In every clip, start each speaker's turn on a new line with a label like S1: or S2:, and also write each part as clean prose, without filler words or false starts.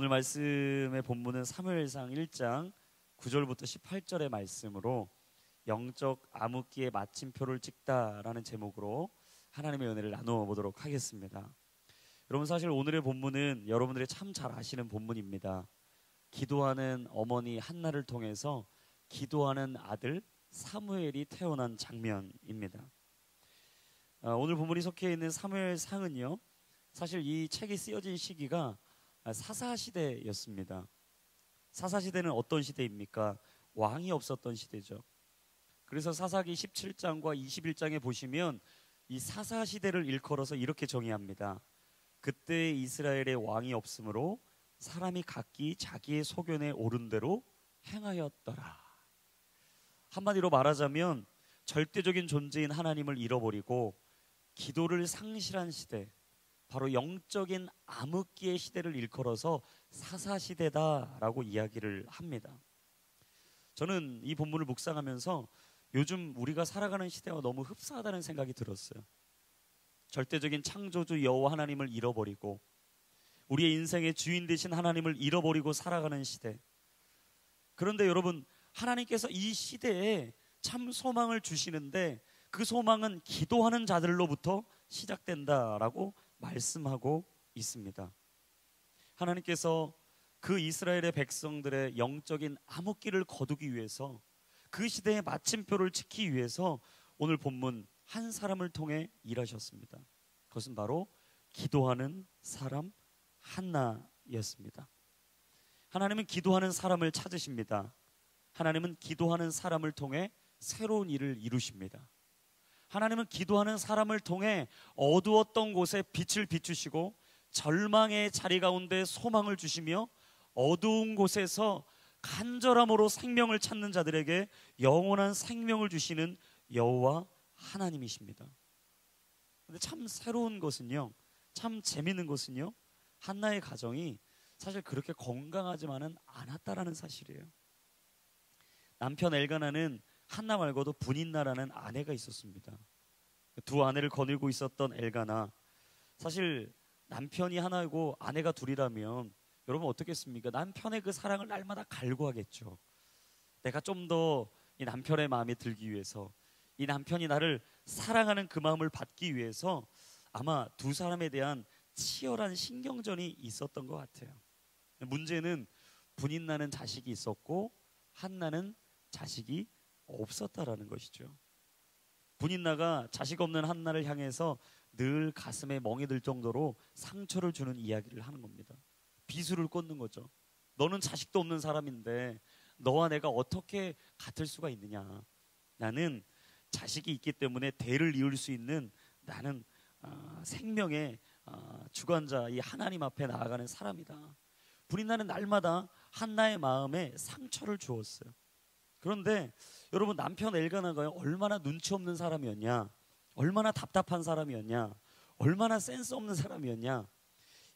S1: 오늘 말씀의 본문은 사무엘상 1장 9절부터 18절의 말씀으로 영적 암흑기의 마침표를 찍다라는 제목으로 하나님의 은혜를 나누어 보도록 하겠습니다. 여러분, 사실 오늘의 본문은 여러분들이 참 잘 아시는 본문입니다. 기도하는 어머니 한나를 통해서 기도하는 아들 사무엘이 태어난 장면입니다. 오늘 본문이 속해 있는 사무엘상은요, 사실 이 책이 쓰여진 시기가 사사시대였습니다. 사사시대는 어떤 시대입니까? 왕이 없었던 시대죠. 그래서 사사기 17장과 21장에 보시면 이 사사시대를 일컬어서 이렇게 정의합니다. 그때 이스라엘의 왕이 없으므로 사람이 각기 자기의 소견에 옳은 대로 행하였더라. 한마디로 말하자면 절대적인 존재인 하나님을 잃어버리고 기도를 상실한 시대, 바로 영적인 암흑기의 시대를 일컬어서 사사시대다라고 이야기를 합니다. 저는 이 본문을 묵상하면서 요즘 우리가 살아가는 시대와 너무 흡사하다는 생각이 들었어요. 절대적인 창조주 여호와 하나님을 잃어버리고 우리의 인생의 주인 되신 하나님을 잃어버리고 살아가는 시대. 그런데 여러분, 하나님께서 이 시대에 참 소망을 주시는데 그 소망은 기도하는 자들로부터 시작된다라고 말씀하고 있습니다. 하나님께서 그 이스라엘의 백성들의 영적인 암흑기를 거두기 위해서, 그 시대의 마침표를 찍기 위해서 오늘 본문 한 사람을 통해 일하셨습니다. 그것은 바로 기도하는 사람 한나였습니다. 하나님은 기도하는 사람을 찾으십니다. 하나님은 기도하는 사람을 통해 새로운 일을 이루십니다. 하나님은 기도하는 사람을 통해 어두웠던 곳에 빛을 비추시고 절망의 자리 가운데 소망을 주시며 어두운 곳에서 간절함으로 생명을 찾는 자들에게 영원한 생명을 주시는 여호와 하나님이십니다. 근데 참 새로운 것은요, 참 재밌는 것은요, 한나의 가정이 사실 그렇게 건강하지만은 않았다라는 사실이에요. 남편 엘가나는 한나 말고도 분인나라는 아내가 있었습니다. 두 아내를 거느리고 있었던 엘가나, 사실 남편이 하나이고 아내가 둘이라면 여러분 어떻겠습니까? 남편의 그 사랑을 날마다 갈구하겠죠. 내가 좀 더 이 남편의 마음에 들기 위해서, 이 남편이 나를 사랑하는 그 마음을 받기 위해서 아마 두 사람에 대한 치열한 신경전이 있었던 것 같아요. 문제는 분인나는 자식이 있었고 한나는 자식이 없었다라는 것이죠. 분인나가 자식 없는 한나를 향해서 늘 가슴에 멍이 들 정도로 상처를 주는 이야기를 하는 겁니다. 비수를 꽂는 거죠. 너는 자식도 없는 사람인데 너와 내가 어떻게 같을 수가 있느냐. 나는 자식이 있기 때문에 대를 이을 수 있는, 나는 생명의 주관자 이 하나님 앞에 나아가는 사람이다. 분인나는 날마다 한나의 마음에 상처를 주었어요. 그런데 여러분, 남편 엘가나가 얼마나 눈치 없는 사람이었냐, 얼마나 답답한 사람이었냐, 얼마나 센스 없는 사람이었냐.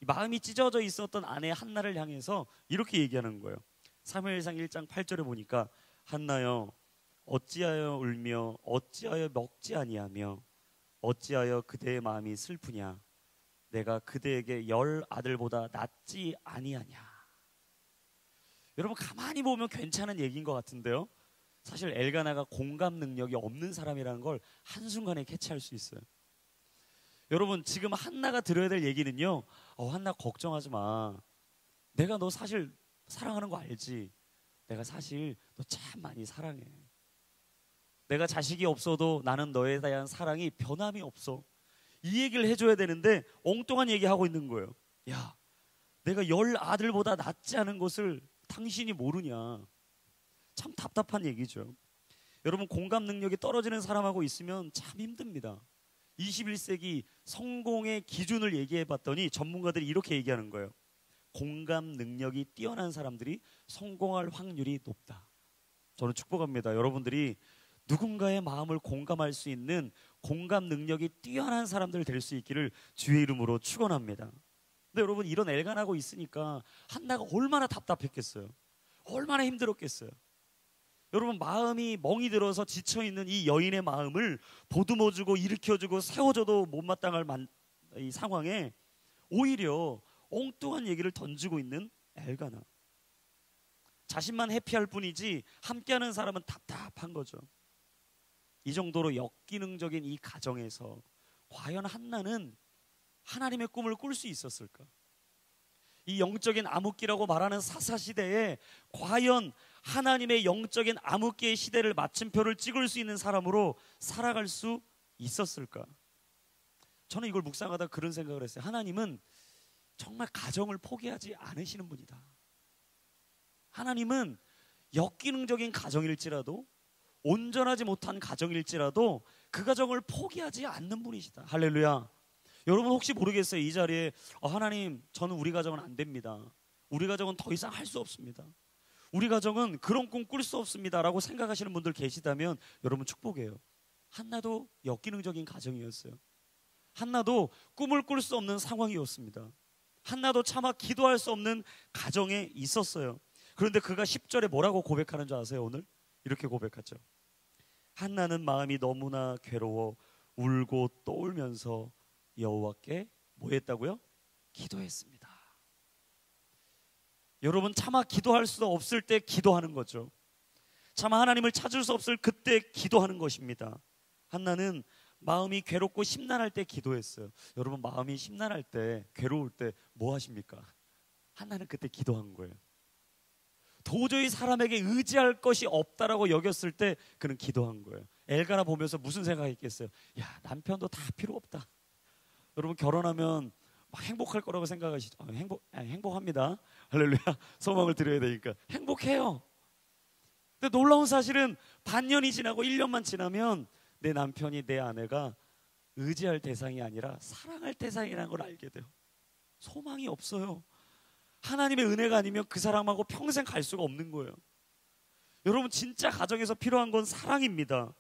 S1: 마음이 찢어져 있었던 아내 한나를 향해서 이렇게 얘기하는 거예요. 사무엘상 1장 8절에 보니까 한나여 어찌하여 울며 어찌하여 먹지 아니하며 어찌하여 그대의 마음이 슬프냐. 내가 그대에게 10 아들보다 낫지 아니하냐. 여러분, 가만히 보면 괜찮은 얘기인 것 같은데요, 사실 엘가나가 공감 능력이 없는 사람이라는 걸 한순간에 캐치할 수 있어요. 여러분, 지금 한나가 들어야 될 얘기는요, 한나 걱정하지 마. 내가 너 사실 사랑하는 거 알지? 내가 사실 너 참 많이 사랑해. 내가 자식이 없어도 나는 너에 대한 사랑이 변함이 없어. 이 얘기를 해줘야 되는데 엉뚱한 얘기하고 있는 거예요. 야, 내가 10 아들보다 낫지 않은 것을 당신이 모르냐. 참 답답한 얘기죠. 여러분, 공감 능력이 떨어지는 사람하고 있으면 참 힘듭니다. 21세기 성공의 기준을 얘기해 봤더니 전문가들이 이렇게 얘기하는 거예요. 공감 능력이 뛰어난 사람들이 성공할 확률이 높다. 저는 축복합니다. 여러분들이 누군가의 마음을 공감할 수 있는 공감 능력이 뛰어난 사람들 될 수 있기를 주의 이름으로 축원합니다. 근데 여러분, 이런 엘가나고 있으니까 한나가 얼마나 답답했겠어요. 얼마나 힘들었겠어요. 여러분, 마음이 멍이 들어서 지쳐있는 이 여인의 마음을 보듬어주고 일으켜주고 세워줘도 못마땅할 이 상황에 오히려 엉뚱한 얘기를 던지고 있는 엘가나. 자신만 해피할 뿐이지 함께하는 사람은 답답한 거죠. 이 정도로 역기능적인 이 가정에서 과연 한나는 하나님의 꿈을 꿀 수 있었을까? 이 영적인 암흑기라고 말하는 사사시대에 과연 하나님의 영적인 암흑기의 시대를 마침표를 찍을 수 있는 사람으로 살아갈 수 있었을까? 저는 이걸 묵상하다 그런 생각을 했어요. 하나님은 정말 가정을 포기하지 않으시는 분이다. 하나님은 역기능적인 가정일지라도, 온전하지 못한 가정일지라도 그 가정을 포기하지 않는 분이시다. 할렐루야. 여러분 혹시 모르겠어요. 이 자리에 하나님, 저는 우리 가정은 안 됩니다. 우리 가정은 더 이상 할 수 없습니다. 우리 가정은 그런 꿈 꿀 수 없습니다 라고 생각하시는 분들 계시다면 여러분 축복해요. 한나도 역기능적인 가정이었어요. 한나도 꿈을 꿀 수 없는 상황이었습니다. 한나도 차마 기도할 수 없는 가정에 있었어요. 그런데 그가 10절에 뭐라고 고백하는 줄 아세요? 오늘 이렇게 고백하죠. 한나는 마음이 너무나 괴로워 울고 또 울면서 여호와께 뭐 했다고요? 기도했습니다. 여러분, 차마 기도할 수 없을 때 기도하는 거죠. 차마 하나님을 찾을 수 없을 그때 기도하는 것입니다. 한나는 마음이 괴롭고 심란할 때 기도했어요. 여러분, 마음이 심란할 때, 괴로울 때 뭐 하십니까? 한나는 그때 기도한 거예요. 도저히 사람에게 의지할 것이 없다라고 여겼을 때 그는 기도한 거예요. 엘가나 보면서 무슨 생각했겠어요? 야, 남편도 다 필요 없다. 여러분, 결혼하면 막 행복할 거라고 생각하시죠? 행복합니다. 할렐루야. 소망을 드려야 되니까 행복해요. 근데 놀라운 사실은 반년이 지나고 1년만 지나면 내 남편이, 내 아내가 의지할 대상이 아니라 사랑할 대상이라는 걸 알게 돼요. 소망이 없어요. 하나님의 은혜가 아니면 그 사람하고 평생 갈 수가 없는 거예요. 여러분, 진짜 가정에서 필요한 건 사랑입니다.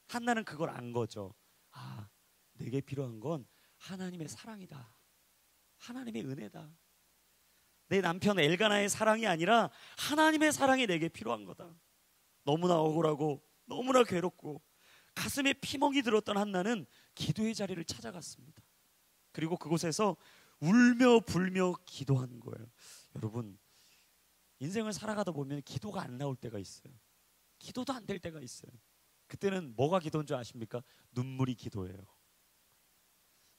S1: 한나는 그걸 안 거죠. 아, 내게 필요한 건 하나님의 사랑이다. 하나님의 은혜다. 내 남편 엘가나의 사랑이 아니라 하나님의 사랑이 내게 필요한 거다. 너무나 억울하고 너무나 괴롭고 가슴에 피멍이 들었던 한나는 기도의 자리를 찾아갔습니다. 그리고 그곳에서 울며 불며 기도한 거예요. 여러분, 인생을 살아가다 보면 기도가 안 나올 때가 있어요. 기도도 안 될 때가 있어요. 그때는 뭐가 기도인 줄 아십니까? 눈물이 기도예요.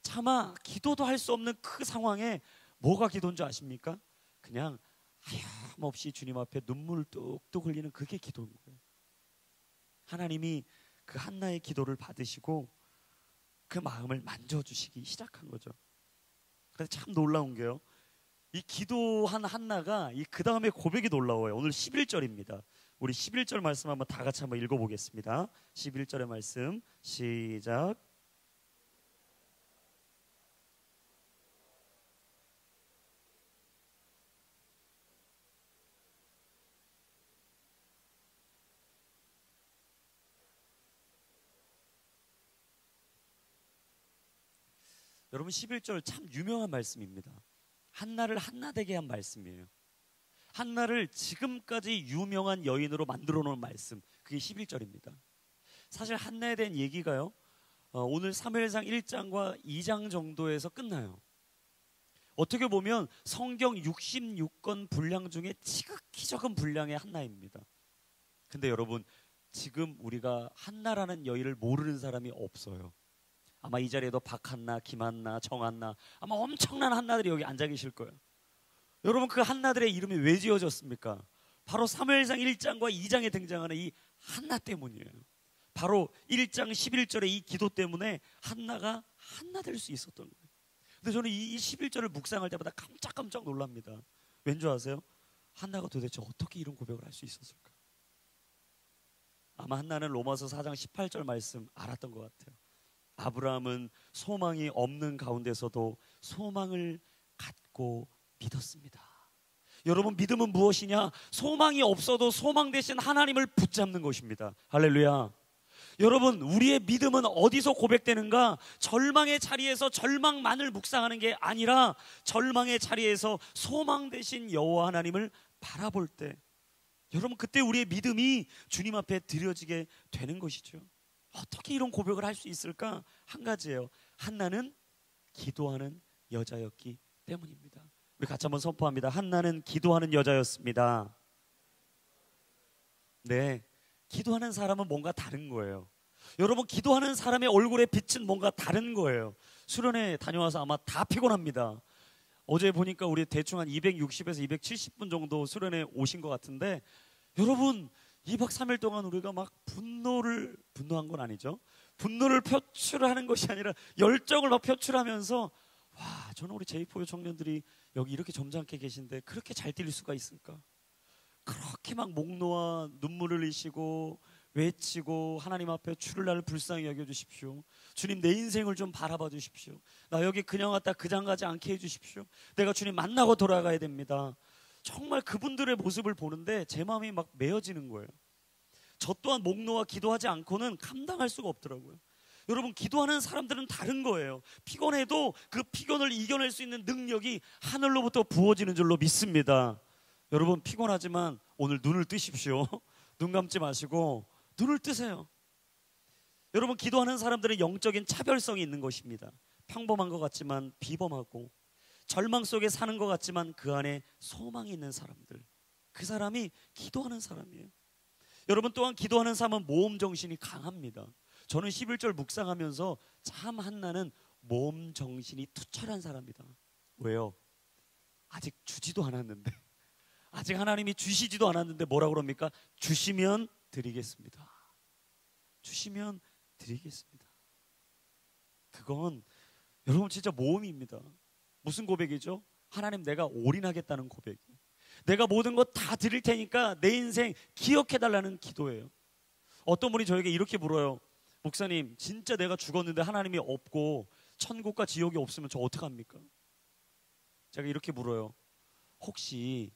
S1: 차마 기도도 할 수 없는 그 상황에 뭐가 기도인 줄 아십니까? 그냥 하염없이 주님 앞에 눈물을 뚝뚝 흘리는 그게 기도인 거예요. 하나님이 그 한나의 기도를 받으시고 그 마음을 만져주시기 시작한 거죠. 그래서 참 놀라운 게요, 이 기도한 한나가 그 다음에 고백이 놀라워요. 오늘 11절입니다. 우리 11절 말씀 한번 다 같이 한번 읽어보겠습니다. 11절의 말씀 시작. 여러분, 11절 참 유명한 말씀입니다. 한나를 한나되게 한 말씀이에요. 한나를 지금까지 유명한 여인으로 만들어 놓은 말씀, 그게 11절입니다. 사실 한나에 대한 얘기가요, 오늘 사무엘상 1장과 2장 정도에서 끝나요. 어떻게 보면 성경 66권 분량 중에 지극히 적은 분량의 한나입니다. 근데 여러분, 지금 우리가 한나라는 여인을 모르는 사람이 없어요. 아마 이 자리에도 박한나, 김한나, 정한나, 아마 엄청난 한나들이 여기 앉아 계실 거예요. 여러분, 그 한나들의 이름이 왜 지어졌습니까? 바로 사무엘상 1장과 2장에 등장하는 이 한나 때문이에요. 바로 1장 11절의 이 기도 때문에 한나가 한나 될 수 있었던 거예요. 근데 저는 이 11절을 묵상할 때마다 깜짝깜짝 놀랍니다. 왠 줄 아세요? 한나가 도대체 어떻게 이런 고백을 할 수 있었을까? 아마 한나는 로마서 4장 18절 말씀 알았던 것 같아요. 아브라함은 소망이 없는 가운데서도 소망을 갖고 믿었습니다. 여러분, 믿음은 무엇이냐? 소망이 없어도 소망 대신 하나님을 붙잡는 것입니다. 할렐루야. 여러분, 우리의 믿음은 어디서 고백되는가? 절망의 자리에서 절망만을 묵상하는 게 아니라 절망의 자리에서 소망 대신 여호와 하나님을 바라볼 때, 여러분, 그때 우리의 믿음이 주님 앞에 드려지게 되는 것이죠. 어떻게 이런 고백을 할 수 있을까? 한 가지예요. 한나는 기도하는 여자였기 때문입니다. 우리 같이 한번 선포합니다. 한나는 기도하는 여자였습니다. 네, 기도하는 사람은 뭔가 다른 거예요. 여러분, 기도하는 사람의 얼굴에 빛은 뭔가 다른 거예요. 수련회 다녀와서 아마 다 피곤합니다. 어제 보니까 우리 대충 한 260에서 270분 정도 수련회 오신 것 같은데, 여러분 2박 3일 동안 우리가 막 분노한 건 아니죠. 분노를 표출하는 것이 아니라 열정을 막 표출하면서, 와, 저는 우리 제2포교 청년들이 여기 이렇게 점잖게 계신데 그렇게 잘 뛸 수가 있을까? 그렇게 막 목 놓아 눈물을 흘리시고 외치고 하나님 앞에 주를 나를 불쌍히 여겨주십시오. 주님, 내 인생을 좀 바라봐 주십시오. 나 여기 그냥 왔다 그장 가지 않게 해주십시오. 내가 주님 만나고 돌아가야 됩니다. 정말 그분들의 모습을 보는데 제 마음이 막 메어지는 거예요. 저 또한 목 놓아 기도하지 않고는 감당할 수가 없더라고요. 여러분, 기도하는 사람들은 다른 거예요. 피곤해도 그 피곤을 이겨낼 수 있는 능력이 하늘로부터 부어지는 줄로 믿습니다. 여러분, 피곤하지만 오늘 눈을 뜨십시오. 눈 감지 마시고 눈을 뜨세요. 여러분, 기도하는 사람들은 영적인 차별성이 있는 것입니다. 평범한 것 같지만 비범하고, 절망 속에 사는 것 같지만 그 안에 소망이 있는 사람들, 그 사람이 기도하는 사람이에요. 여러분, 또한 기도하는 사람은 모험 정신이 강합니다. 저는 11절 묵상하면서 참 한나는 모험 정신이 투철한 사람이다. 왜요? 아직 주지도 않았는데, 아직 하나님이 주시지도 않았는데 뭐라고 그럽니까? 주시면 드리겠습니다. 주시면 드리겠습니다. 그건 여러분 진짜 모험입니다. 무슨 고백이죠? 하나님, 내가 올인하겠다는 고백이에요. 내가 모든 것 다 드릴 테니까 내 인생 기억해달라는 기도예요. 어떤 분이 저에게 이렇게 물어요. 목사님, 진짜 내가 죽었는데 하나님이 없고 천국과 지옥이 없으면 저 어떡합니까? 제가 이렇게 물어요. 혹시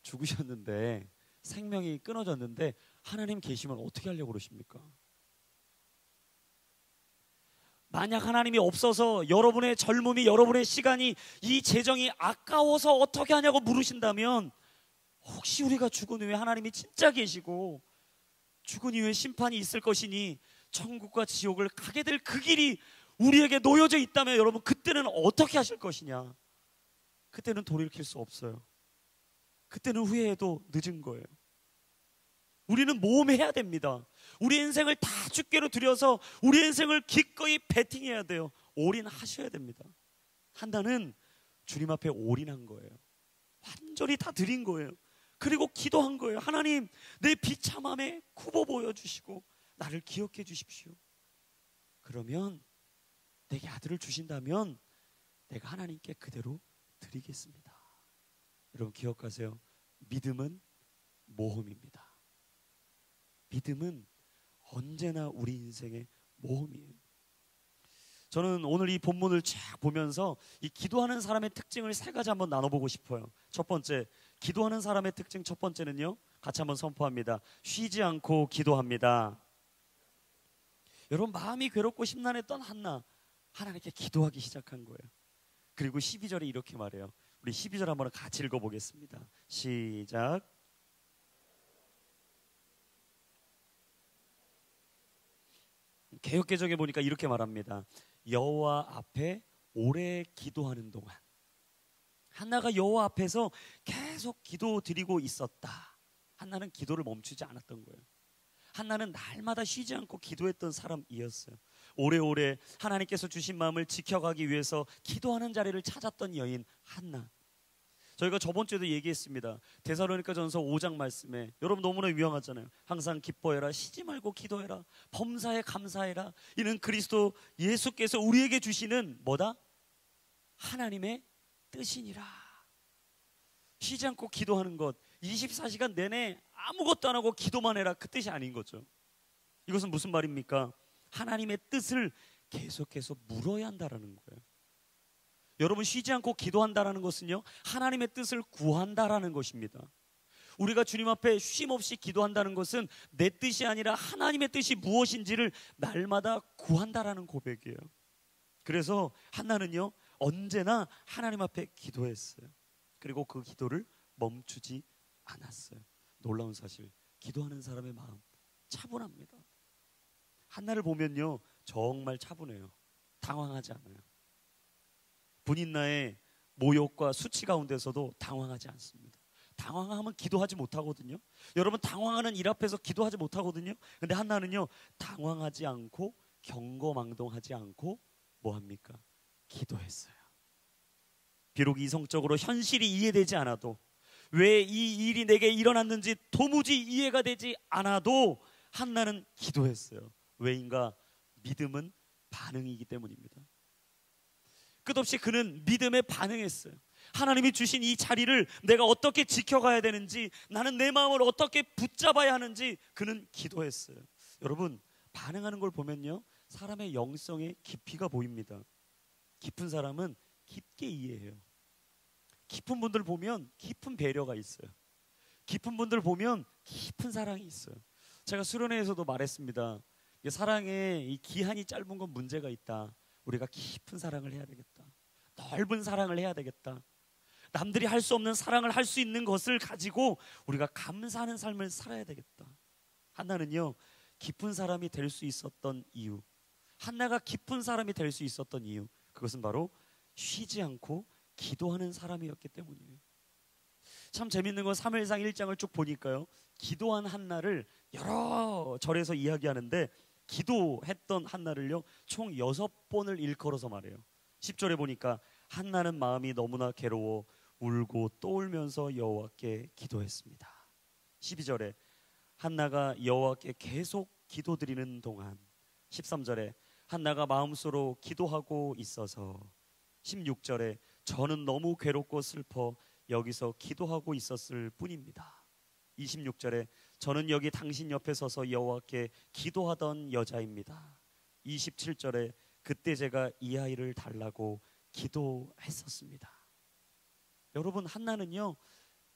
S1: 죽으셨는데 생명이 끊어졌는데 하나님 계시면 어떻게 하려고 그러십니까? 만약 하나님이 없어서 여러분의 젊음이, 여러분의 시간이, 이 재정이 아까워서 어떻게 하냐고 물으신다면, 혹시 우리가 죽은 후에 하나님이 진짜 계시고 죽은 이후에 심판이 있을 것이니 천국과 지옥을 가게 될 그 길이 우리에게 놓여져 있다면 여러분, 그때는 어떻게 하실 것이냐? 그때는 돌이킬 수 없어요. 그때는 후회해도 늦은 거예요. 우리는 모험해야 됩니다. 우리 인생을 다 주께로 드려서 우리 인생을 기꺼이 베팅해야 돼요. 올인하셔야 됩니다. 한나는 주님 앞에 올인한 거예요. 완전히 다 드린 거예요. 그리고 기도한 거예요. 하나님, 내 비참함에 굽어 보여주시고 나를 기억해 주십시오. 그러면 내게 아들을 주신다면 내가 하나님께 그대로 드리겠습니다. 여러분, 기억하세요. 믿음은 모험입니다. 믿음은 언제나 우리 인생의 모험이에요. 저는 오늘 이 본문을 쫙 보면서 이 기도하는 사람의 특징을 세 가지 한번 나눠보고 싶어요. 첫 번째, 기도하는 사람의 특징 첫 번째는요, 같이 한번 선포합니다. 쉬지 않고 기도합니다. 여러분, 마음이 괴롭고 심란했던 한나, 하나님께 기도하기 시작한 거예요. 그리고 12절에 이렇게 말해요. 우리 12절 한번 같이 읽어보겠습니다. 시작. 개역개정에 보니까 이렇게 말합니다. 여호와 앞에 오래 기도하는 동안, 한나가 여호와 앞에서 계속 기도드리고 있었다. 한나는 기도를 멈추지 않았던 거예요. 한나는 날마다 쉬지 않고 기도했던 사람이었어요. 오래오래 하나님께서 주신 마음을 지켜가기 위해서 기도하는 자리를 찾았던 여인 한나. 저희가 저번 주에도 얘기했습니다. 데살로니가전서 5장 말씀에, 여러분 너무나 유명하잖아요. 항상 기뻐해라, 쉬지 말고 기도해라, 범사에 감사해라. 이는 그리스도 예수께서 우리에게 주시는 뭐다? 하나님의 뜻이니라. 쉬지 않고 기도하는 것, 24시간 내내 아무것도 안 하고 기도만 해라, 그 뜻이 아닌 거죠. 이것은 무슨 말입니까? 하나님의 뜻을 계속해서 물어야 한다라는 거예요. 여러분, 쉬지 않고 기도한다라는 것은요, 하나님의 뜻을 구한다라는 것입니다. 우리가 주님 앞에 쉼 없이 기도한다는 것은 내 뜻이 아니라 하나님의 뜻이 무엇인지를 날마다 구한다라는 고백이에요. 그래서 한나는요, 언제나 하나님 앞에 기도했어요. 그리고 그 기도를 멈추지 않았어요. 놀라운 사실, 기도하는 사람의 마음 차분합니다. 한나를 보면요, 정말 차분해요. 당황하지 않아요. 분인나에 모욕과 수치 가운데서도 당황하지 않습니다. 당황하면 기도하지 못하거든요. 여러분, 당황하는 일 앞에서 기도하지 못하거든요. 근데 한나는요, 당황하지 않고 경거망동하지 않고 뭐합니까? 기도했어요. 비록 이성적으로 현실이 이해되지 않아도, 왜 이 일이 내게 일어났는지 도무지 이해가 되지 않아도 한나는 기도했어요. 왜인가? 믿음은 반응이기 때문입니다. 끝없이 그는 믿음에 반응했어요. 하나님이 주신 이 자리를 내가 어떻게 지켜가야 되는지, 나는 내 마음을 어떻게 붙잡아야 하는지 그는 기도했어요. 여러분, 반응하는 걸 보면요, 사람의 영성의 깊이가 보입니다. 깊은 사람은 깊게 이해해요. 깊은 분들 보면 깊은 배려가 있어요. 깊은 분들 보면 깊은 사랑이 있어요. 제가 수련회에서도 말했습니다. 사랑의 이 기한이 짧은 건 문제가 있다. 우리가 깊은 사랑을 해야 되겠다. 넓은 사랑을 해야 되겠다. 남들이 할 수 없는 사랑을 할 수 있는 것을 가지고 우리가 감사하는 삶을 살아야 되겠다. 한나는요, 깊은 사람이 될 수 있었던 이유, 한나가 깊은 사람이 될 수 있었던 이유, 그것은 바로 쉬지 않고 기도하는 사람이었기 때문이에요. 참 재밌는 건 사무엘상 1장을 쭉 보니까요, 기도한 한나를 여러 절에서 이야기하는데 기도했던 한나를요 총 6번을 일컬어서 말해요. 10절에 보니까 한나는 마음이 너무나 괴로워 울고 또 울면서 여호와께 기도했습니다. 12절에 한나가 여호와께 계속 기도드리는 동안, 13절에 한나가 마음속으로 기도하고 있어서, 16절에 저는 너무 괴롭고 슬퍼 여기서 기도하고 있었을 뿐입니다. 26절에 저는 여기 당신 옆에 서서 여호와께 기도하던 여자입니다. 27절에 그때 제가 이 아이를 달라고 기도했었습니다. 여러분, 한나는요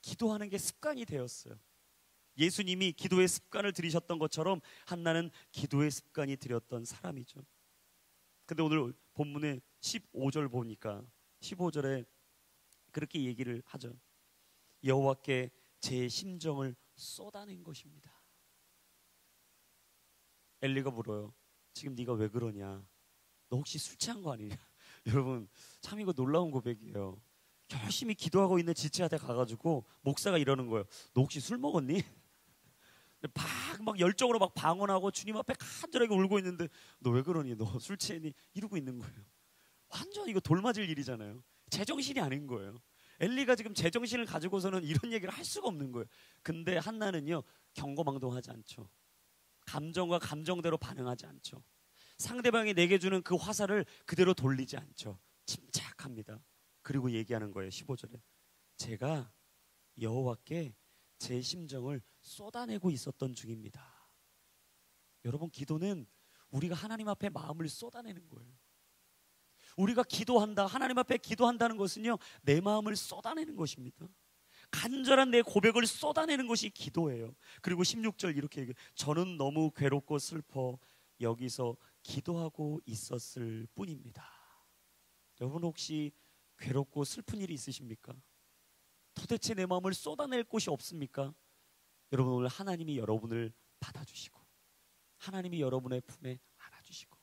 S1: 기도하는 게 습관이 되었어요. 예수님이 기도의 습관을 들이셨던 것처럼 한나는 기도의 습관이 들였던 사람이죠. 근데 오늘 본문의 15절 보니까 15절에 그렇게 얘기를 하죠. 여호와께 제 심정을 쏟아낸 것입니다. 엘리가 물어요. 지금 네가 왜 그러냐? 너 혹시 술 취한 거 아니냐? 여러분, 참 이거 놀라운 고백이에요. 열심히 기도하고 있는 지체한테 가가지고 목사가 이러는 거예요. 너 혹시 술 먹었니? 막 열정으로 막 방언하고 주님 앞에 간절하게 울고 있는데 너 왜 그러니? 너 술 취했니? 이러고 있는 거예요. 완전 이거 돌맞을 일이잖아요. 제정신이 아닌 거예요. 엘리가 지금 제정신을 가지고서는 이런 얘기를 할 수가 없는 거예요. 근데 한나는요 경거망동하지 않죠. 감정과 감정대로 반응하지 않죠. 상대방이 내게 주는 그 화살을 그대로 돌리지 않죠. 침착합니다. 그리고 얘기하는 거예요. 15절에 제가 여호와께 제 심정을 쏟아내고 있었던 중입니다. 여러분, 기도는 우리가 하나님 앞에 마음을 쏟아내는 거예요. 우리가 기도한다, 하나님 앞에 기도한다는 것은요 내 마음을 쏟아내는 것입니다. 간절한 내 고백을 쏟아내는 것이 기도예요. 그리고 16절 이렇게 얘기해요. 저는 너무 괴롭고 슬퍼 여기서 기도하고 있었을 뿐입니다. 여러분, 혹시 괴롭고 슬픈 일이 있으십니까? 도대체 내 마음을 쏟아낼 곳이 없습니까? 여러분, 오늘 하나님이 여러분을 받아주시고 하나님이 여러분의 품에 안아주시고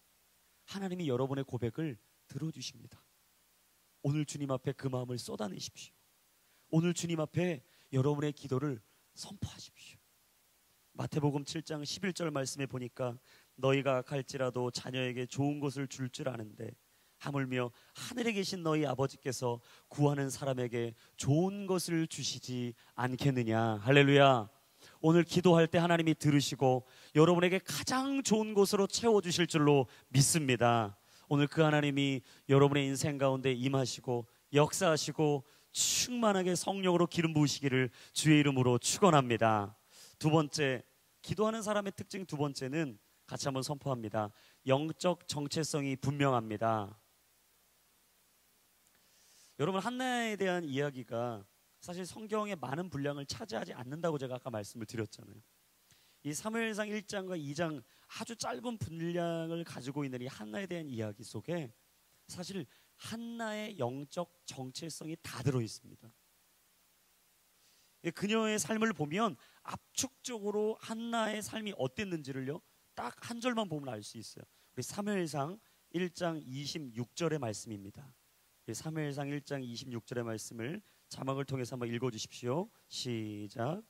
S1: 하나님이 여러분의 고백을 들어주십니다. 오늘 주님 앞에 그 마음을 쏟아내십시오. 오늘 주님 앞에 여러분의 기도를 선포하십시오. 마태복음 7장 11절 말씀에 보니까 너희가 악할지라도 자녀에게 좋은 것을 줄 줄 아는데 하물며 하늘에 계신 너희 아버지께서 구하는 사람에게 좋은 것을 주시지 않겠느냐. 할렐루야. 오늘 기도할 때 하나님이 들으시고 여러분에게 가장 좋은 것으로 채워주실 줄로 믿습니다. 오늘 그 하나님이 여러분의 인생 가운데 임하시고 역사하시고 충만하게 성령으로 기름 부으시기를 주의 이름으로 축원합니다. 두 번째, 기도하는 사람의 특징 두 번째는 같이 한번 선포합니다. 영적 정체성이 분명합니다. 여러분, 한나에 대한 이야기가 사실 성경의 많은 분량을 차지하지 않는다고 제가 아까 말씀을 드렸잖아요. 이 사무엘상 1장과 2장 아주 짧은 분량을 가지고 있는 이 한나에 대한 이야기 속에 사실 한나의 영적 정체성이 다 들어있습니다. 그녀의 삶을 보면 압축적으로 한나의 삶이 어땠는지를요 딱 한 절만 보면 알 수 있어요. 우리 사무엘상 1장 26절의 말씀입니다. 사무엘상 1장 26절의 말씀을 자막을 통해서 한번 읽어주십시오. 시작.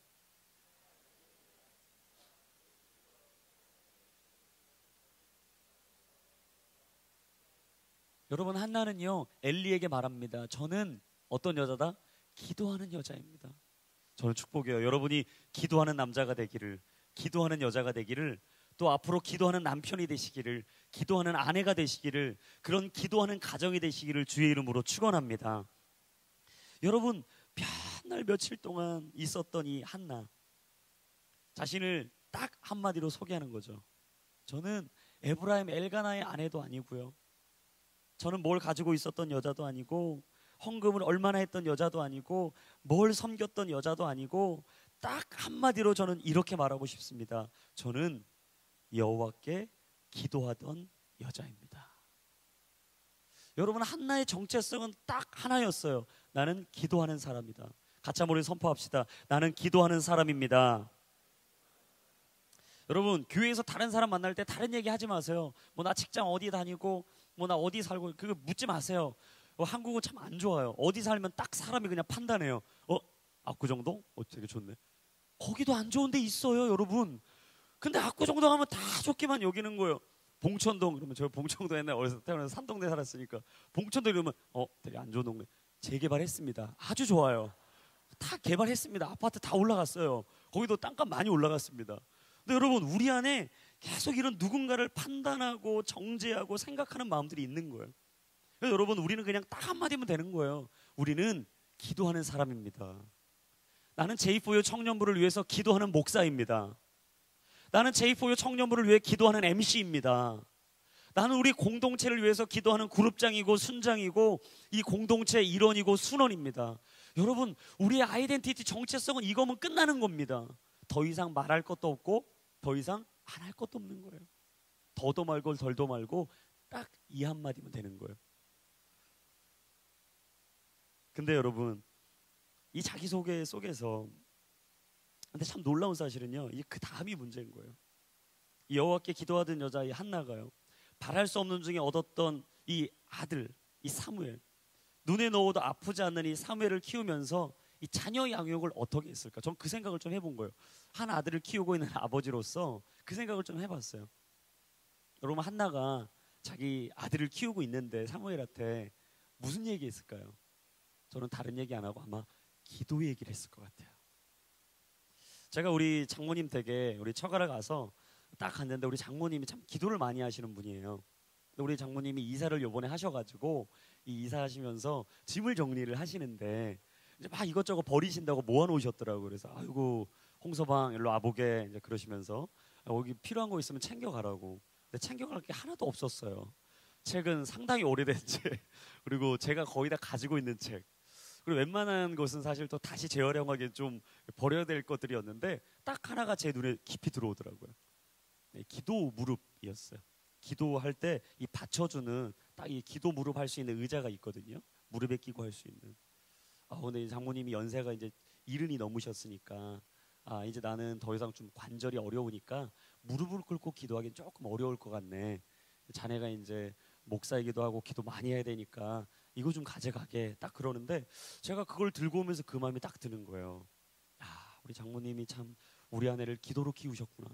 S1: 여러분, 한나는요 엘리에게 말합니다. 저는 어떤 여자다? 기도하는 여자입니다. 저는 축복이에요. 여러분이 기도하는 남자가 되기를, 기도하는 여자가 되기를, 또 앞으로 기도하는 남편이 되시기를, 기도하는 아내가 되시기를, 그런 기도하는 가정이 되시기를 주의 이름으로 축원합니다. 여러분, 몇날 며칠 동안 있었던 이 한나, 자신을 딱 한마디로 소개하는 거죠. 저는 에브라임 엘가나의 아내도 아니고요, 저는 뭘 가지고 있었던 여자도 아니고, 헌금을 얼마나 했던 여자도 아니고, 뭘 섬겼던 여자도 아니고, 딱 한마디로 저는 이렇게 말하고 싶습니다. 저는 여호와께 기도하던 여자입니다. 여러분, 한나의 정체성은 딱 하나였어요. 나는 기도하는 사람이다. 같이 한번 우리 선포합시다. 나는 기도하는 사람입니다. 여러분, 교회에서 다른 사람 만날 때 다른 얘기 하지 마세요. 뭐 나 직장 어디 다니고, 뭐 나 어디 살고, 그거 묻지 마세요. 한국은 참 안 좋아요. 어디 살면 딱 사람이 그냥 판단해요. 압구정동? 되게 좋네. 거기도 안 좋은 데 있어요, 여러분. 근데 압구정동 하면 다 좋게만 여기는 거예요. 봉천동, 그러면 저 봉천동 옛날에 어려서 태어나서 산동네 살았으니까 봉천동 이러면 되게 안 좋은 동네. 재개발했습니다. 아주 좋아요. 다 개발했습니다. 아파트 다 올라갔어요. 거기도 땅값 많이 올라갔습니다. 근데 여러분, 우리 안에 계속 이런 누군가를 판단하고 정죄하고 생각하는 마음들이 있는 거예요. 그래서 여러분, 우리는 그냥 딱 한마디면 되는 거예요. 우리는 기도하는 사람입니다. 나는 제2포유 청년부를 위해서 기도하는 목사입니다. 나는 제2포유 청년부를 위해 기도하는 MC입니다. 나는 우리 공동체를 위해서 기도하는 그룹장이고 순장이고 이 공동체의 일원이고 순원입니다. 여러분, 우리의 아이덴티티 정체성은 이거면 끝나는 겁니다. 더 이상 말할 것도 없고 더 이상 안 할 것도 없는 거예요. 더도 말고 덜도 말고 딱 이 한마디면 되는 거예요. 근데 여러분, 이 자기소개 속에서 근데 참 놀라운 사실은요, 이 그 다음이 문제인 거예요. 이 여호와께 기도하던 여자 이 한나가요, 바랄 수 없는 중에 얻었던 이 아들, 이 사무엘, 눈에 넣어도 아프지 않는 이 사무엘을 키우면서 이 자녀 양육을 어떻게 했을까? 전 그 생각을 좀 해본 거예요. 한 아들을 키우고 있는 아버지로서 그 생각을 좀 해봤어요. 여러분, 한나가 자기 아들을 키우고 있는데 사무엘한테 무슨 얘기했을까요? 저는 다른 얘기 안 하고 아마 기도 얘기를 했을 것 같아요. 제가 우리 장모님 댁에 우리 처가를 가서 딱 갔는데 우리 장모님이 참 기도를 많이 하시는 분이에요. 우리 장모님이 이사를 요번에 하셔가지고 이 이사하시면서 짐을 정리를 하시는데 이제 막 이것저것 버리신다고 모아놓으셨더라고요. 그래서 아이고 홍서방 일로 와보게 이제 그러시면서 여기 필요한 거 있으면 챙겨가라고. 근데 챙겨갈 게 하나도 없었어요. 책은 상당히 오래된 책, 그리고 제가 거의 다 가지고 있는 책, 그리고 웬만한 것은 사실 또 다시 재활용하기엔 좀 버려야 될 것들이었는데 딱 하나가 제 눈에 깊이 들어오더라고요. 네, 기도 무릎이었어요. 기도할 때 이 받쳐주는 딱 이 기도 무릎 할 수 있는 의자가 있거든요. 무릎에 끼고 할 수 있는. 근데 장모님이 연세가 이제 70이 넘으셨으니까 이제 나는 더 이상 좀 관절이 어려우니까 무릎을 꿇고 기도하기는 조금 어려울 것 같네. 자네가 이제 목사이기도 하고 기도 많이 해야 되니까 이거 좀 가져가게 딱 그러는데 제가 그걸 들고 오면서 그 마음이 딱 드는 거예요. 우리 장모님이 참 우리 아내를 기도로 키우셨구나.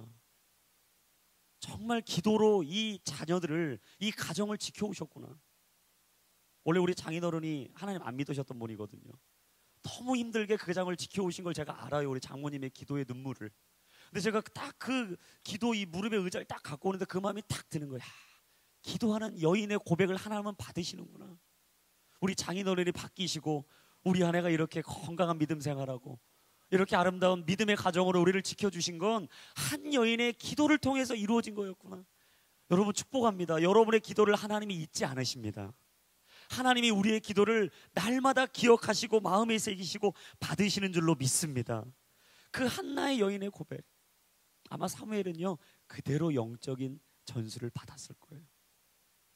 S1: 정말 기도로 이 자녀들을, 이 가정을 지켜오셨구나. 원래 우리 장인어른이 하나님 안 믿으셨던 분이거든요. 너무 힘들게 그 가정을 지켜오신 걸 제가 알아요. 우리 장모님의 기도의 눈물을. 근데 제가 딱 그 기도 이 무릎에 의자를 딱 갖고 오는데 그 마음이 딱 드는 거야. 기도하는 여인의 고백을 하나님은 받으시는구나. 우리 장인어른이 바뀌시고 우리 아내가 이렇게 건강한 믿음 생활하고 이렇게 아름다운 믿음의 가정으로 우리를 지켜주신 건 한 여인의 기도를 통해서 이루어진 거였구나. 여러분, 축복합니다. 여러분의 기도를 하나님이 잊지 않으십니다. 하나님이 우리의 기도를 날마다 기억하시고 마음에 새기시고 받으시는 줄로 믿습니다. 그 한나의 여인의 고백, 아마 사무엘은요 그대로 영적인 전수를 받았을 거예요.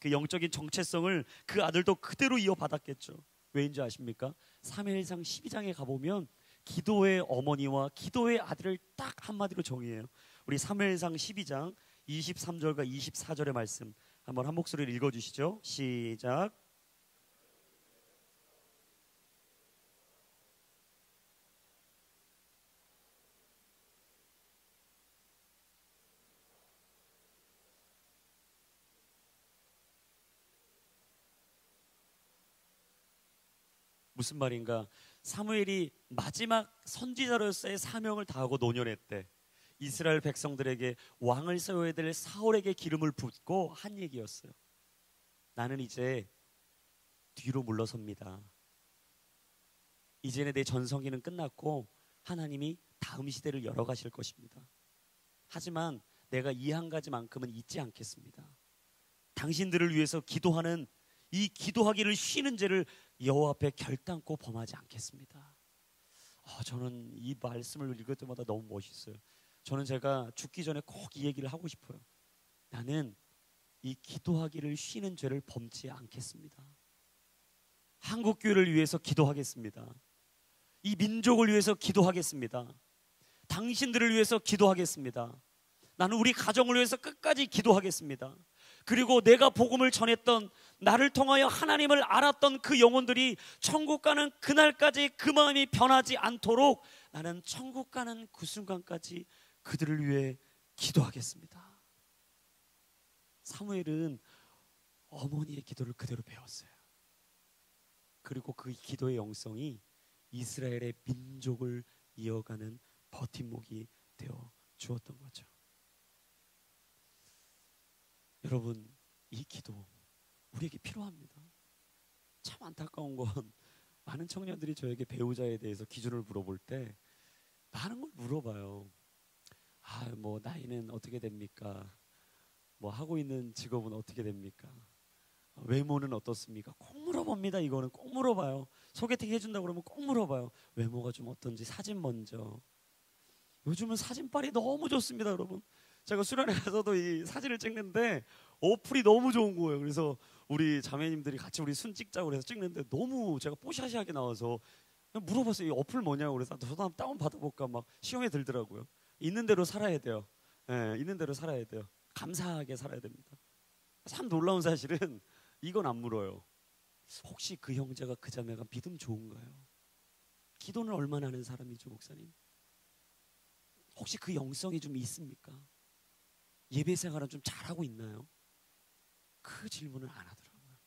S1: 그 영적인 정체성을 그 아들도 그대로 이어받았겠죠. 왜인지 아십니까? 사무엘상 12장에 가보면 기도의 어머니와 기도의 아들을 딱 한마디로 정의해요. 우리 사무엘상 12장 23절과 24절의 말씀 한번 한 목소리를 읽어주시죠. 시작. 무슨 말인가? 사무엘이 마지막 선지자로서의 사명을 다하고 노년했대. 이스라엘 백성들에게 왕을 세워야 될 사울에게 기름을 붓고 한 얘기였어요. 나는 이제 뒤로 물러섭니다. 이제는 내 전성기는 끝났고 하나님이 다음 시대를 열어가실 것입니다. 하지만 내가 이 한 가지만큼은 잊지 않겠습니다. 당신들을 위해서 기도하는 이 기도하기를 쉬는 죄를 여호와 앞에 결단코 범하지 않겠습니다. 저는 이 말씀을 읽을 때마다 너무 멋있어요. 저는 제가 죽기 전에 꼭 이 얘기를 하고 싶어요. 나는 이 기도하기를 쉬는 죄를 범치 않겠습니다. 한국교회를 위해서 기도하겠습니다. 이 민족을 위해서 기도하겠습니다. 당신들을 위해서 기도하겠습니다. 나는 우리 가정을 위해서 끝까지 기도하겠습니다. 그리고 내가 복음을 전했던, 나를 통하여 하나님을 알았던 그 영혼들이 천국 가는 그날까지 그 마음이 변하지 않도록 나는 천국 가는 그 순간까지 그들을 위해 기도하겠습니다. 사무엘은 어머니의 기도를 그대로 배웠어요. 그리고 그 기도의 영성이 이스라엘의 민족을 이어가는 버팀목이 되어 주었던 거죠. 여러분, 이 기도 우리에게 필요합니다. 참 안타까운 건 많은 청년들이 저에게 배우자에 대해서 기준을 물어볼 때 많은 걸 물어봐요. 뭐 나이는 어떻게 됩니까? 뭐 하고 있는 직업은 어떻게 됩니까? 외모는 어떻습니까? 꼭 물어봅니다. 이거는 꼭 물어봐요. 소개팅 해준다고 그러면 꼭 물어봐요. 외모가 좀 어떤지 사진 먼저. 요즘은 사진빨이 너무 좋습니다, 여러분. 제가 수련회 가서도 이 사진을 찍는데 어플이 너무 좋은 거예요. 그래서 우리 자매님들이 같이 우리 순 찍자고 그래서 찍는데 너무 제가 뽀샤시하게 나와서 그냥 물어봤어요. 이 어플 뭐냐고. 그래서 저도 한번 다운 받아볼까 막 시험에 들더라고요. 있는 대로 살아야 돼요. 있는 대로 살아야 돼요. 감사하게 살아야 됩니다. 참 놀라운 사실은 이건 안 물어요. 혹시 그 형제가 그 자매가 믿음 좋은가요? 기도는 얼마나 하는 사람이죠, 목사님? 혹시 그 영성이 좀 있습니까? 예배 생활은 좀 잘하고 있나요? 그 질문을 안 하더라고요.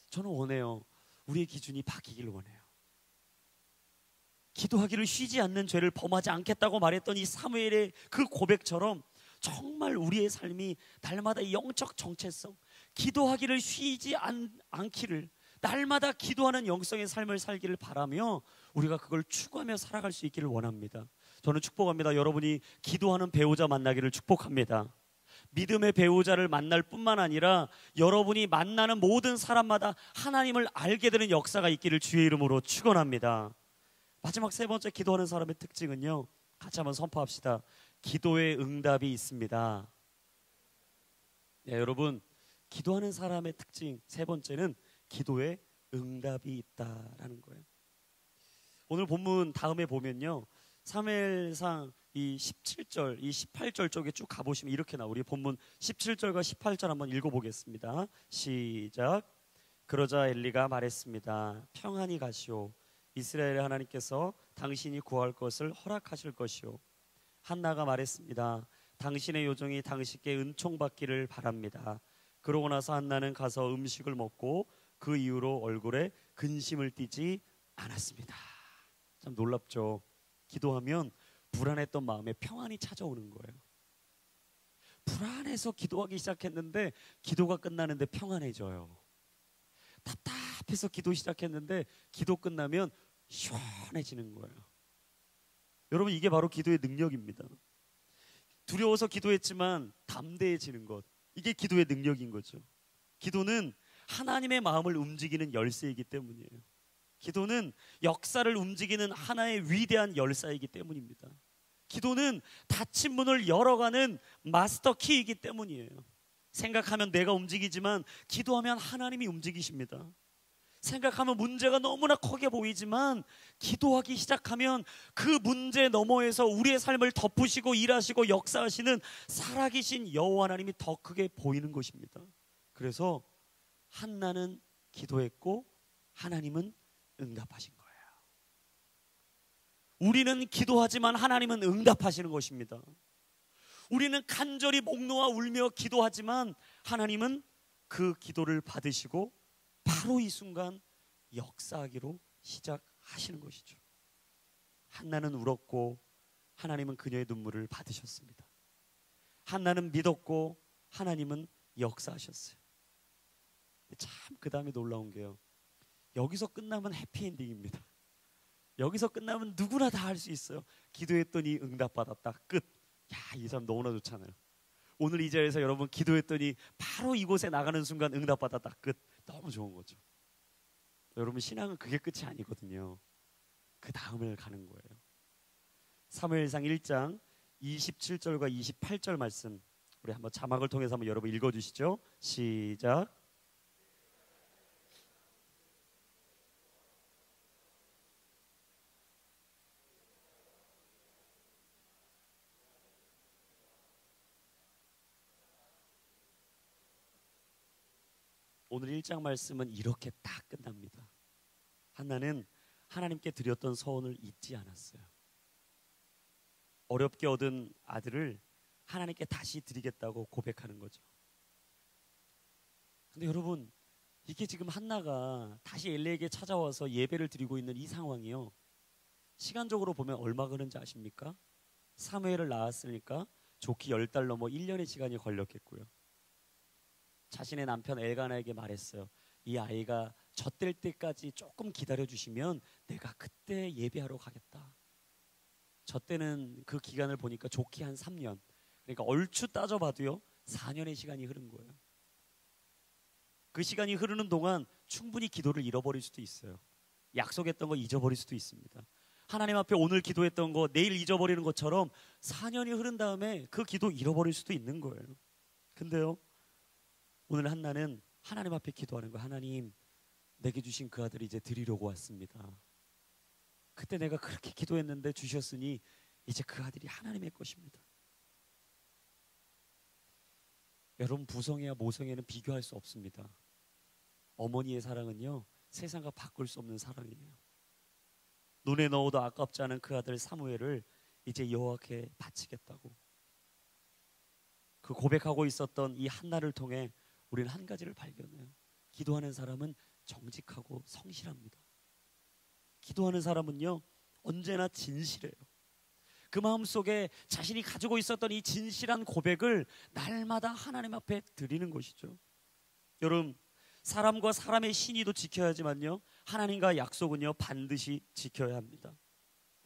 S1: 저는 원해요. 우리의 기준이 바뀌기를 원해요. 기도하기를 쉬지 않는 죄를 범하지 않겠다고 말했던 이 사무엘의 그 고백처럼 정말 우리의 삶이 날마다 이 영적 정체성, 기도하기를 쉬지 않기를, 날마다 기도하는 영성의 삶을 살기를 바라며 우리가 그걸 추구하며 살아갈 수 있기를 원합니다. 저는 축복합니다. 여러분이 기도하는 배우자 만나기를 축복합니다. 믿음의 배우자를 만날 뿐만 아니라 여러분이 만나는 모든 사람마다 하나님을 알게 되는 역사가 있기를 주의 이름으로 축원합니다. 마지막 세 번째 기도하는 사람의 특징은요, 같이 한번 선포합시다. 기도의 응답이 있습니다. 여러분, 기도하는 사람의 특징 세 번째는 기도의 응답이 있다라는 거예요. 오늘 본문 다음에 보면요, 사무엘상 이 17절, 이 18절 쪽에 쭉 가보시면 이렇게 나와요. 우리 본문 17절과 18절 한번 읽어보겠습니다. 시작. 그러자 엘리가 말했습니다. 평안히 가시오. 이스라엘의 하나님께서 당신이 구할 것을 허락하실 것이오. 한나가 말했습니다. 당신의 요정이 당신께 은총받기를 바랍니다. 그러고 나서 한나는 가서 음식을 먹고 그 이후로 얼굴에 근심을 띠지 않았습니다. 참 놀랍죠. 기도하면 불안했던 마음에 평안이 찾아오는 거예요. 불안해서 기도하기 시작했는데 기도가 끝나는데 평안해져요. 답답해서 기도 시작했는데 기도 끝나면 시원해지는 거예요. 여러분, 이게 바로 기도의 능력입니다. 두려워서 기도했지만 담대해지는 것, 이게 기도의 능력인 거죠. 기도는 하나님의 마음을 움직이는 열쇠이기 때문이에요. 기도는 역사를 움직이는 하나의 위대한 열쇠이기 때문입니다. 기도는 닫힌 문을 열어가는 마스터 키이기 때문이에요. 생각하면 내가 움직이지만 기도하면 하나님이 움직이십니다. 생각하면 문제가 너무나 크게 보이지만 기도하기 시작하면 그 문제 너머에서 우리의 삶을 덮으시고 일하시고 역사하시는 살아계신 여호와 하나님이 더 크게 보이는 것입니다. 그래서 한나는 기도했고 하나님은 응답하신 거예요. 우리는 기도하지만 하나님은 응답하시는 것입니다. 우리는 간절히 목 놓아 울며 기도하지만 하나님은 그 기도를 받으시고 바로 이 순간 역사하기로 시작하시는 것이죠. 한나는 울었고 하나님은 그녀의 눈물을 받으셨습니다. 한나는 믿었고 하나님은 역사하셨어요. 참 그 다음에 놀라운 게요, 여기서 끝나면 해피엔딩입니다. 여기서 끝나면 누구나 다 할 수 있어요. 기도했더니 응답받았다, 끝. 야, 이 사람 너무나 좋잖아요. 오늘 이 자리에서 여러분 기도했더니 바로 이곳에 나가는 순간 응답받았다, 끝. 너무 좋은 거죠. 여러분 신앙은 그게 끝이 아니거든요. 그 다음을 가는 거예요. 사무엘상 1장 27절과 28절 말씀, 우리 한번 자막을 통해서 한번 여러분 읽어주시죠. 시작. 오늘 1장 말씀은 이렇게 딱 끝납니다. 한나는 하나님께 드렸던 서원을 잊지 않았어요. 어렵게 얻은 아들을 하나님께 다시 드리겠다고 고백하는 거죠. 근데 여러분, 이게 지금 한나가 다시 엘리에게 찾아와서 예배를 드리고 있는 이 상황이요, 시간적으로 보면 얼마 그런지 아십니까? 사무엘을 낳았으니까 좋기 10달 넘어 1년의 시간이 걸렸겠고요. 자신의 남편 엘가나에게 말했어요. 이 아이가 젖될 때까지 조금 기다려주시면 내가 그때 예배하러 가겠다. 젖때는 그 기간을 보니까 좋기 한 3년, 그러니까 얼추 따져봐도요 4년의 시간이 흐른 거예요. 그 시간이 흐르는 동안 충분히 기도를 잃어버릴 수도 있어요. 약속했던 거 잊어버릴 수도 있습니다. 하나님 앞에 오늘 기도했던 거 내일 잊어버리는 것처럼 4년이 흐른 다음에 그 기도 잃어버릴 수도 있는 거예요. 근데요, 오늘 한나는 하나님 앞에 기도하는 거예요. 하나님, 내게 주신 그 아들을 이제 드리려고 왔습니다. 그때 내가 그렇게 기도했는데 주셨으니 이제 그 아들이 하나님의 것입니다. 여러분, 부성애와 모성애는 비교할 수 없습니다. 어머니의 사랑은요 세상과 바꿀 수 없는 사랑이에요. 눈에 넣어도 아깝지 않은 그 아들 사무엘을 이제 여호와께 바치겠다고 그 고백하고 있었던 이 한나를 통해 우리는 한 가지를 발견해요. 기도하는 사람은 정직하고 성실합니다. 기도하는 사람은요 언제나 진실해요. 그 마음속에 자신이 가지고 있었던 이 진실한 고백을 날마다 하나님 앞에 드리는 것이죠. 여러분, 사람과 사람의 신의도 지켜야지만요 하나님과 약속은요 반드시 지켜야 합니다.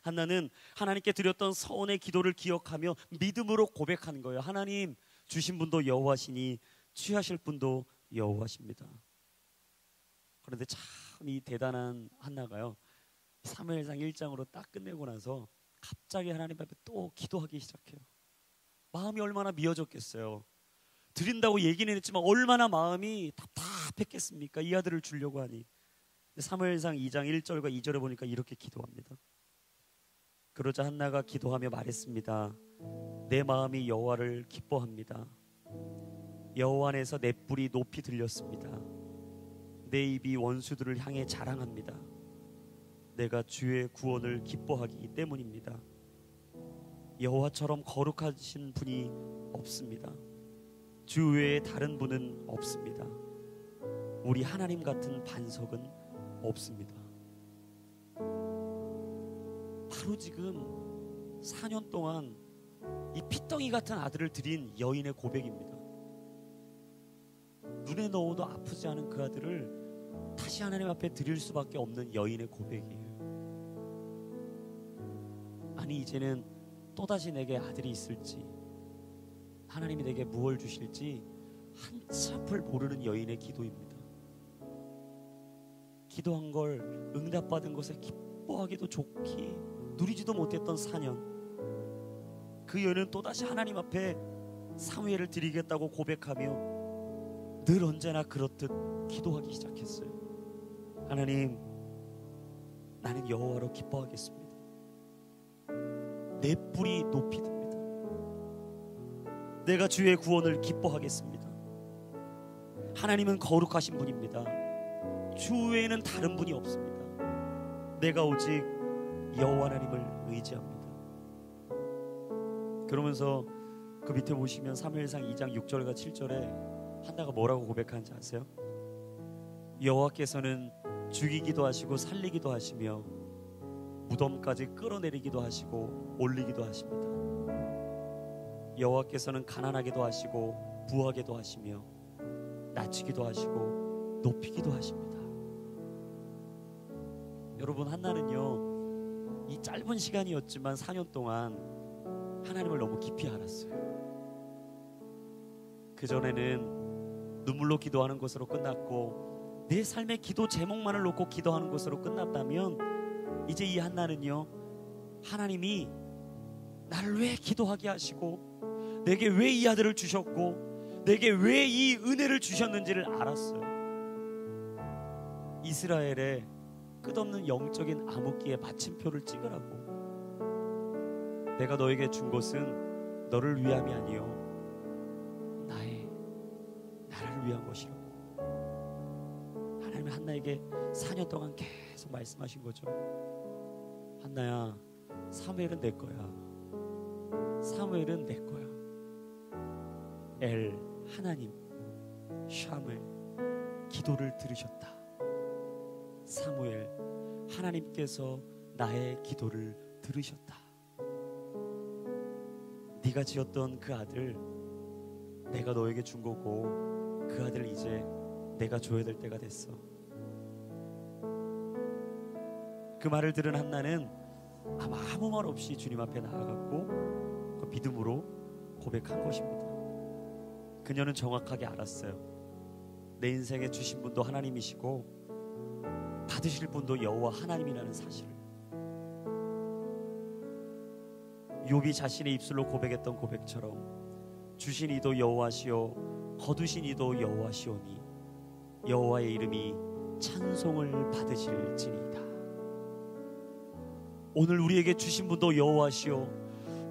S1: 한나는 하나님께 드렸던 서원의 기도를 기억하며 믿음으로 고백하는 거예요. 하나님, 주신 분도 여호와시니 취하실 분도 여호와십니다. 그런데 참 이 대단한 한나가요, 사무엘상 1장으로 딱 끝내고 나서 갑자기 하나님 앞에 또 기도하기 시작해요. 마음이 얼마나 미어졌겠어요. 드린다고 얘기는 했지만 얼마나 마음이 답답했겠습니까? 이 아들을 주려고 하니. 사무엘상 2장 1절과 2절에 보니까 이렇게 기도합니다. 그러자 한나가 기도하며 말했습니다. 내 마음이 여호와를 기뻐합니다. 여호와 안에서 내 뿔이 높이 들렸습니다. 내 입이 원수들을 향해 자랑합니다. 내가 주의 구원을 기뻐하기 때문입니다. 여호와처럼 거룩하신 분이 없습니다. 주 외에 다른 분은 없습니다. 우리 하나님 같은 반석은 없습니다. 바로 지금 4년 동안 이 피덩이 같은 아들을 드린 여인의 고백입니다. 눈에 넣어도 아프지 않은 그 아들을 다시 하나님 앞에 드릴 수밖에 없는 여인의 고백이에요. 아니, 이제는 또다시 내게 아들이 있을지, 하나님이 내게 무엇을 주실지 한참을 모르는 여인의 기도입니다. 기도한 걸 응답받은 것에 기뻐하기도 좋기 누리지도 못했던 4년, 그 여인은 또다시 하나님 앞에 사무엘을 드리겠다고 고백하며 늘 언제나 그렇듯 기도하기 시작했어요. 하나님, 나는 여호와로 기뻐하겠습니다. 내 뿔이 높이 듭니다. 내가 주의 구원을 기뻐하겠습니다. 하나님은 거룩하신 분입니다. 주 외에는 다른 분이 없습니다. 내가 오직 여호와 하나님을 의지합니다. 그러면서 그 밑에 보시면 사무엘상 2장 6절과 7절에 한나가 뭐라고 고백하는지 아세요? 여호와께서는 죽이기도 하시고 살리기도 하시며 무덤까지 끌어내리기도 하시고 올리기도 하십니다. 여호와께서는 가난하게도 하시고 부하게도 하시며 낮추기도 하시고 높이기도 하십니다. 여러분, 한나는요, 이 짧은 시간이었지만 4년 동안 하나님을 너무 깊이 알았어요. 그전에는 눈물로 기도하는 것으로 끝났고 내 삶의 기도 제목만을 놓고 기도하는 것으로 끝났다면, 이제 이 한나는요, 하나님이 나를 왜 기도하게 하시고 내게 왜 이 아들을 주셨고 내게 왜 이 은혜를 주셨는지를 알았어요. 이스라엘의 끝없는 영적인 암흑기에 마침표를 찍으라고. 내가 너에게 준 것은 너를 위함이 아니요 나를 위한 것이라고. 하나님은 한나에게 4년 동안 계속 말씀하신 거죠. 한나야, 사무엘은 내 거야. 사무엘은 내 거야. 엘, 하나님, 샤무엘, 기도를 들으셨다. 사무엘, 하나님께서 나의 기도를 들으셨다. 네가 지었던 그 아들 내가 너에게 준 거고, 그 아들 이제 내가 줘야 될 때가 됐어. 그 말을 들은 한나는 아마 아무 말 없이 주님 앞에 나아갔고 그 믿음으로 고백한 것입니다. 그녀는 정확하게 알았어요. 내 인생에 주신 분도 하나님이시고 받으실 분도 여호와 하나님이라는 사실을. 욥이 자신의 입술로 고백했던 고백처럼 주신 이도 여호와시오 거두신 이도 여호와시오니 여호와의 이름이 찬송을 받으실지니이다. 오늘 우리에게 주신 분도 여호와시오,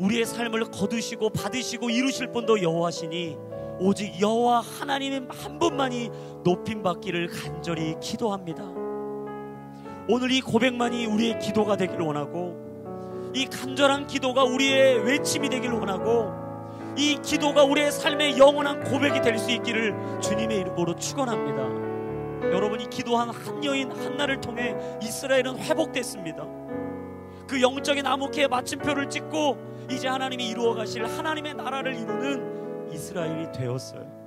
S1: 우리의 삶을 거두시고 받으시고 이루실 분도 여호와시니 오직 여호와 하나님 한 분만이 높임 받기를 간절히 기도합니다. 오늘 이 고백만이 우리의 기도가 되기를 원하고, 이 간절한 기도가 우리의 외침이 되기를 원하고, 이 기도가 우리의 삶의 영원한 고백이 될 수 있기를 주님의 이름으로 축원합니다. 여러분이 기도한 한 여인 한나를 통해 이스라엘은 회복됐습니다. 그 영적인 암흑기에 마침표를 찍고 이제 하나님이 이루어 가실 하나님의 나라를 이루는 이스라엘이 되었어요.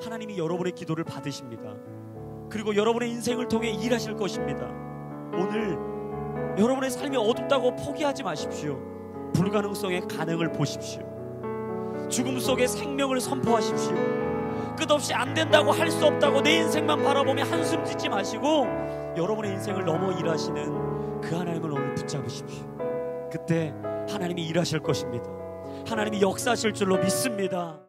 S1: 하나님이 여러분의 기도를 받으십니다. 그리고 여러분의 인생을 통해 일하실 것입니다. 오늘 여러분의 삶이 어둡다고 포기하지 마십시오. 불가능성의 가능을 보십시오. 죽음 속에 생명을 선포하십시오. 끝없이 안 된다고 할 수 없다고 내 인생만 바라보며 한숨 짓지 마시고 여러분의 인생을 넘어 일하시는 그 하나님을 오늘 붙잡으십시오. 그때 하나님이 일하실 것입니다. 하나님이 역사하실 줄로 믿습니다.